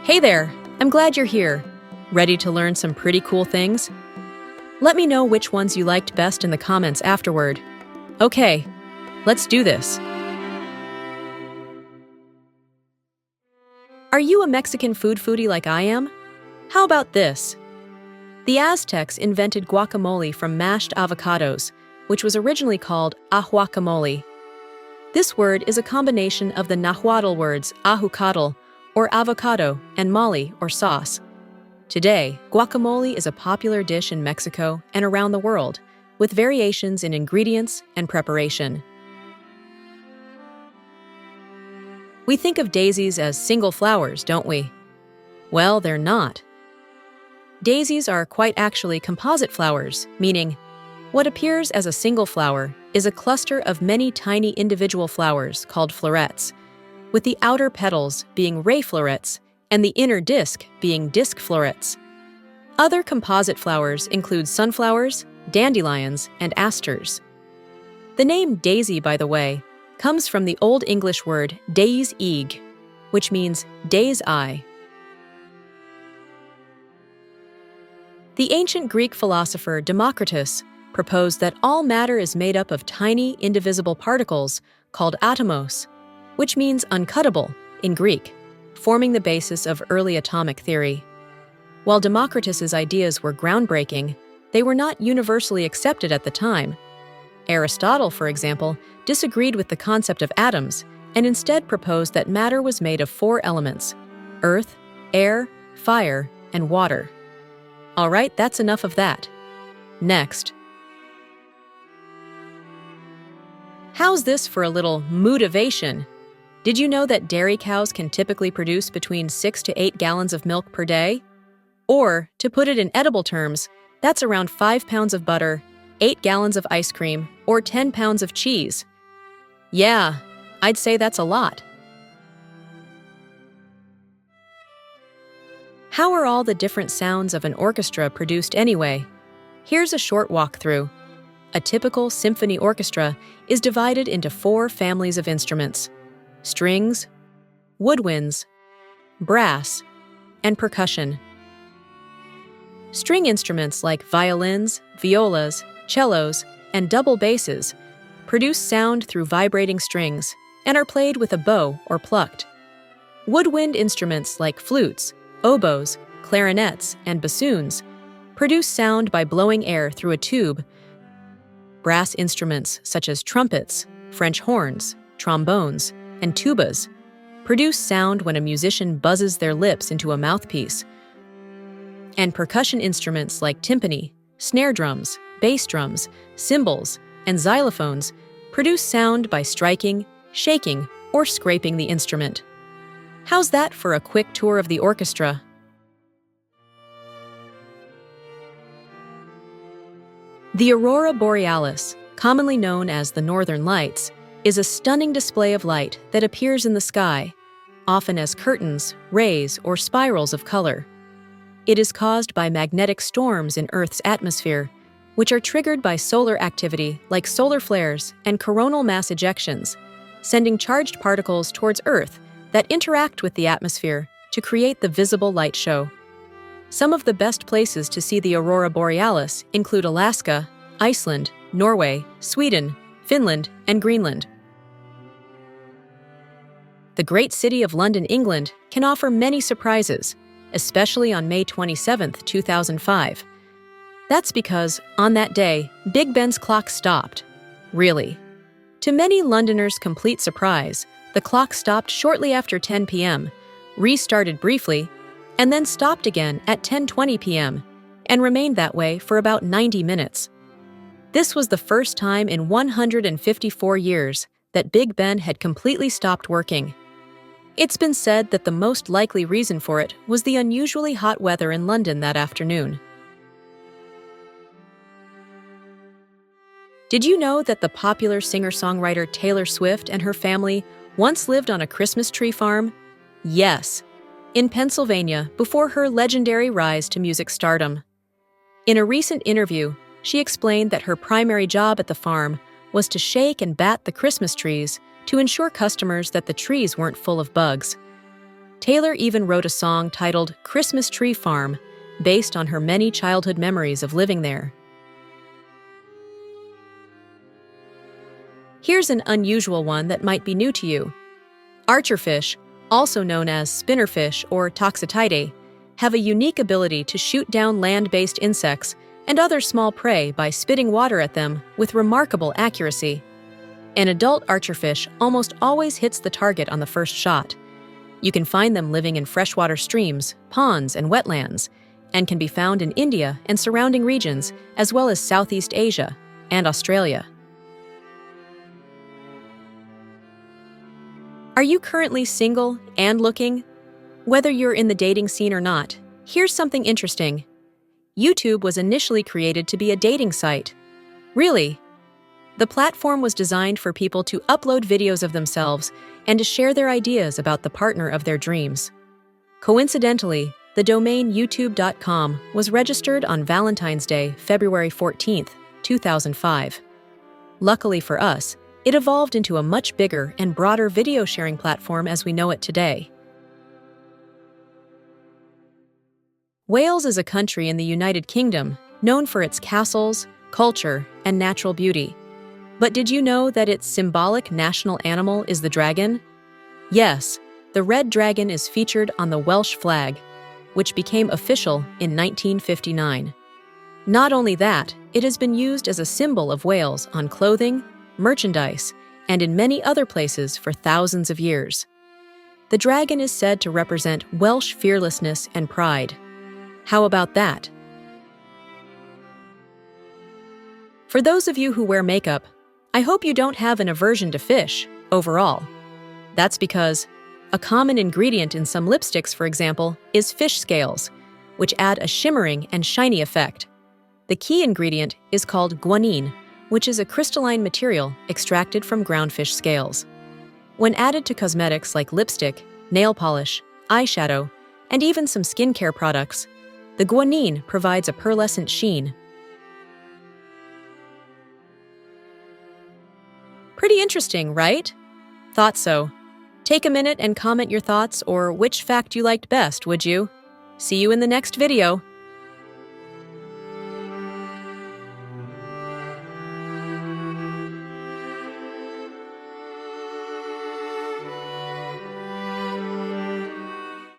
Hey there! I'm glad you're here. Ready to learn some pretty cool things? Let me know which ones you liked best in the comments afterward. Okay, let's do this. Are you a Mexican food foodie like I am? How about this? The Aztecs invented guacamole from mashed avocados, which was originally called ahuacamole. This word is a combination of the Nahuatl words ahucatl, or avocado, and mole, or sauce. Today, guacamole is a popular dish in Mexico and around the world, with variations in ingredients and preparation. We think of daisies as single flowers, don't we? Well, they're not. Daisies are quite actually composite flowers, meaning what appears as a single flower is a cluster of many tiny individual flowers called florets, with the outer petals being ray florets and the inner disc being disc florets. Other composite flowers include sunflowers, dandelions, and asters. The name daisy, by the way, comes from the Old English word day's eg, which means day's eye. The ancient Greek philosopher Democritus proposed that all matter is made up of tiny, indivisible particles called atomos, which means uncuttable in Greek, forming the basis of early atomic theory. While Democritus's ideas were groundbreaking, they were not universally accepted at the time. Aristotle, for example, disagreed with the concept of atoms and instead proposed that matter was made of 4 elements: earth, air, fire, and water. All right, that's enough of that. Next. How's this for a little motivation? Did you know that dairy cows can typically produce between 6 to 8 gallons of milk per day? Or, to put it in edible terms, that's around 5 pounds of butter, 8 gallons of ice cream, or 10 pounds of cheese. Yeah, I'd say that's a lot. How are all the different sounds of an orchestra produced anyway? Here's a short walkthrough. A typical symphony orchestra is divided into 4 families of instruments: strings, woodwinds, brass, and percussion. String instruments like violins, violas, cellos, and double basses produce sound through vibrating strings and are played with a bow or plucked. Woodwind instruments like flutes, oboes, clarinets, and bassoons produce sound by blowing air through a tube. Brass instruments such as trumpets, French horns, trombones, and tubas produce sound when a musician buzzes their lips into a mouthpiece. And percussion instruments like timpani, snare drums, bass drums, cymbals, and xylophones produce sound by striking, shaking, or scraping the instrument. How's that for a quick tour of the orchestra? The aurora borealis, commonly known as the northern lights, is a stunning display of light that appears in the sky, often as curtains, rays, or spirals of color. It is caused by magnetic storms in Earth's atmosphere, which are triggered by solar activity like solar flares and coronal mass ejections, sending charged particles towards Earth that interact with the atmosphere to create the visible light show. Some of the best places to see the aurora borealis include Alaska, Iceland, Norway, Sweden, Finland, and Greenland. The great city of London, England, can offer many surprises, especially on May 27, 2005. That's because, on that day, Big Ben's clock stopped. Really. To many Londoners' complete surprise, the clock stopped shortly after 10 p.m., restarted briefly, and then stopped again at 10:20 p.m., and remained that way for about 90 minutes. This was the first time in 154 years that Big Ben had completely stopped working. It's been said that the most likely reason for it was the unusually hot weather in London that afternoon. Did you know that the popular singer-songwriter Taylor Swift and her family once lived on a Christmas tree farm? Yes, in Pennsylvania before her legendary rise to music stardom. In a recent interview, she explained that her primary job at the farm was to shake and bat the Christmas trees to ensure customers that the trees weren't full of bugs. Taylor even wrote a song titled Christmas Tree Farm, based on her many childhood memories of living there. Here's an unusual one that might be new to you. Archerfish, also known as spinnerfish or toxotidae, have a unique ability to shoot down land-based insects and other small prey by spitting water at them with remarkable accuracy. An adult archerfish almost always hits the target on the first shot. You can find them living in freshwater streams, ponds, and wetlands, and can be found in India and surrounding regions, as well as Southeast Asia and Australia. Are you currently single and looking? Whether you're in the dating scene or not, here's something interesting. YouTube was initially created to be a dating site. Really? The platform was designed for people to upload videos of themselves and to share their ideas about the partner of their dreams. Coincidentally, the domain youtube.com was registered on Valentine's Day, February 14, 2005. Luckily for us, it evolved into a much bigger and broader video sharing platform as we know it today. Wales is a country in the United Kingdom known for its castles, culture, and natural beauty. But did you know that its symbolic national animal is the dragon? Yes, the red dragon is featured on the Welsh flag, which became official in 1959. Not only that, it has been used as a symbol of Wales on clothing, merchandise, and in many other places for thousands of years. The dragon is said to represent Welsh fearlessness and pride. How about that? For those of you who wear makeup, I hope you don't have an aversion to fish, overall. That's because a common ingredient in some lipsticks, for example, is fish scales, which add a shimmering and shiny effect. The key ingredient is called guanine, which is a crystalline material extracted from groundfish scales. When added to cosmetics like lipstick, nail polish, eyeshadow, and even some skincare products, the guanine provides a pearlescent sheen. Pretty interesting, right? Thought so. Take a minute and comment your thoughts or which fact you liked best, would you? See you in the next video.